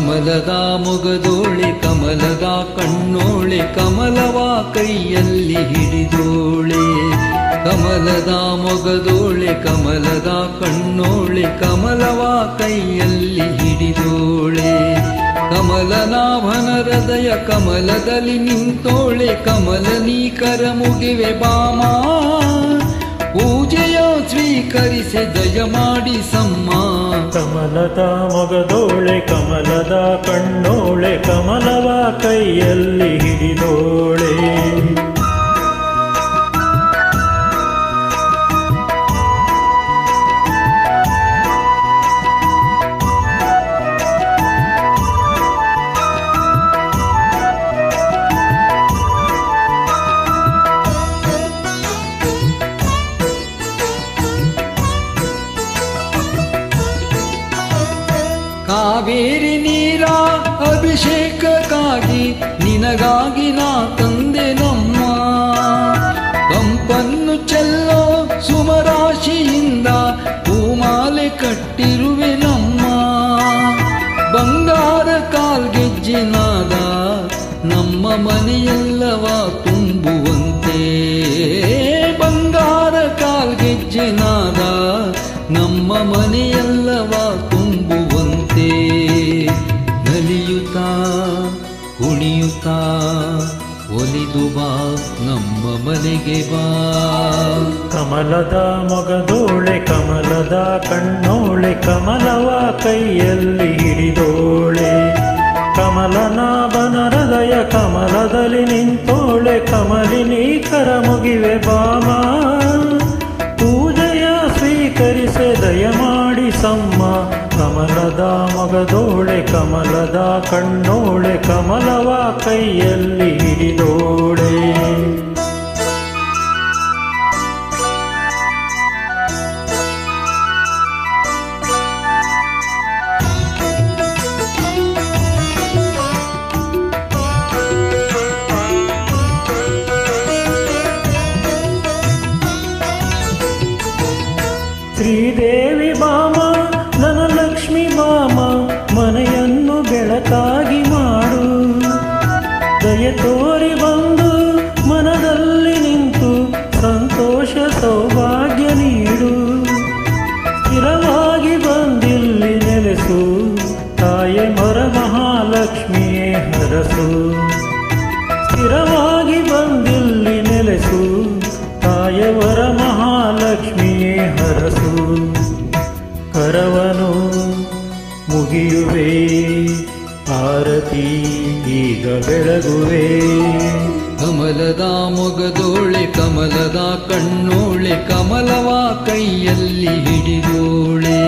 ಕಮಲದ ಮೊಗದೋಳೆ ಕಮಲದ ಕಣ್ಣೋಳೆ ಕಮಲವ ಕೈಯಲ್ಲಿ ಹಿಡಿದೋಳೆ. ಕಮಲದ ಮೊಗದೋಳೆ ಕಮಲದ ಕಣ್ಣೋಳೆ ಕಮಲವ ಕೈಯಲ್ಲಿ ಹಿಡಿದೋಳೆ. ಕಮಲನಾಭನ ಹೃದಯ ಕಮಲದಲ್ಲಿ ನಿಂತೋಳೆ. ಕಮಲನೀ ಕರ ಮುಗಿವೆ ಬಾಮ ಪೂಜೆಯ ಸ್ವೀಕರಿಸಿ ದಯ ಮಾಡಿ ಸಮ್ಮ. ಕಮಲದ ಮೊಗದೋಳೆ ಕಮಲದ ಕಣ್ಣೋಳೆ ಕಮಲವ ಕೈಯಲ್ಲಿ ಹಿಡಿದೋಳೆ. ಕಾವೇರಿ ನೀರ ಅಭಿಷೇಕಕ್ಕಾಗಿ ನಿನಗಾಗಿ ನಾ ತಂದೆ ನಮ್ಮ. ಕಂಪನ್ನು ಚೆಲ್ಲೋ ಸುಮರಾಶಿಯಿಂದ ಹೂಮಾಲೆ ಕಟ್ಟಿರುವೆ ನಮ್ಮ. ಬಂಗಾರ ಕಾಲ್ಗೆಜ್ಜಿನಾದ ನಮ್ಮ ಮನೆಯೆಲ್ಲವ ತುಂಬುವಂತೆ. ಬಂಗಾರ ಕಾಲ್ಗೆಜ್ಜಿನಾದ ನಮ್ಮ ಮನೆಯೆಲ್ಲವ ತುಂಬುವಂತೆ. ನಲಿಯುತ್ತಾ ಕುಣಿಯುತ್ತಾ ಒಲಿದು ಬಾ ನಮ್ಮ ಮನೆಗೆ ಬಾ. ಕಮಲದ ಮೊಗದೋಳೆ ಕಮಲದ ಕಣ್ಣೋಳೆ ಕಮಲವ ಕೈಯಲ್ಲಿ ಹಿಡಿದೋಳೆ. ಕಮಲನಾಭನ ಹೃದಯ ಕಮಲದಲ್ಲಿ ನಿಂತೋಳೆ. ಕಮಲಿನಿ ಕರ ಮುಗಿವೆ ಬಾಮ ಪೂಜೆಯ ಸ್ವೀಕರಿಸೆ ದಯ ಮಾಡಿ ಸಮ್ಮ. ಕಮಲದ ಮೊಗದೋಳೆ ಕಮಲದ ಕಣ್ಣೋಳೆ ಕಮಲವ ಕೈಯಲ್ಲಿ ಹಿಡಿದೋಳೆ. ಶ್ರೀದೇವಿ ಬಾಮ ಧನಲಕ್ಷ್ಮಿ ಬಾಮ ಮನೆಯನ್ನು ಬೆಳಕಾಗಿ ಮಾಡು. ದಯ ತೋರಿ ಬಂದು ಮನದಲ್ಲಿ ನಿಂತು ಸಂತೋಷ ಸೌಭಾಗ್ಯ ನೀಡು. ಸ್ಥಿರವಾಗಿ ಬಂದಿಲ್ಲಿ ನೆಲೆಸು ತಾಯೆ ಮೊರ ಮಹಾಲಕ್ಷ್ಮಿಯೇ ಹರಸು. ಸ್ಥಿರವಾಗಿ ಬಂದಿಲ್ಲಿ ನೆಲೆಸು ತಾಯೆ ವರ ಮಹಾಲಕ್ಷ್ಮಿಯೇ ಹರಸು. ಕರವನು ಮುಗಿಯುವೆ ಆರತಿ ಈಗ ಬೆಳಗುವೆ. ಕಮಲದ ಮೊಗದೋಳೆ ಕಮಲದ ಕಣ್ಣೋಳೆ ಕಮಲವ ಕೈಯಲ್ಲಿ ಹಿಡಿದೋಳೆ.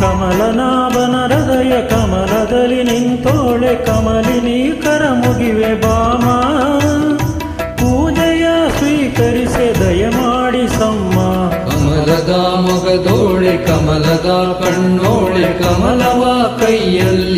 ಕಮಲನಾಭನ ಹೃದಯ ಕಮಲದಲ್ಲಿ ನಿಂತೋಳೆ. ಕಮಲಿನಿ ಕರ ಮುಗಿವೆ ಬಾಮ ಪೂಜೆಯ ಸ್ವೀಕರಿಸೆ ದಯ ಮಾಡಿ ಸಮ್ಮ. ಕಮಲದ ಮೊಗದೋಳೆ ಕಮಲದ ಕಣ್ಣೋಳೆ ಕಮಲವ ಕೈಯಲ್ಲಿ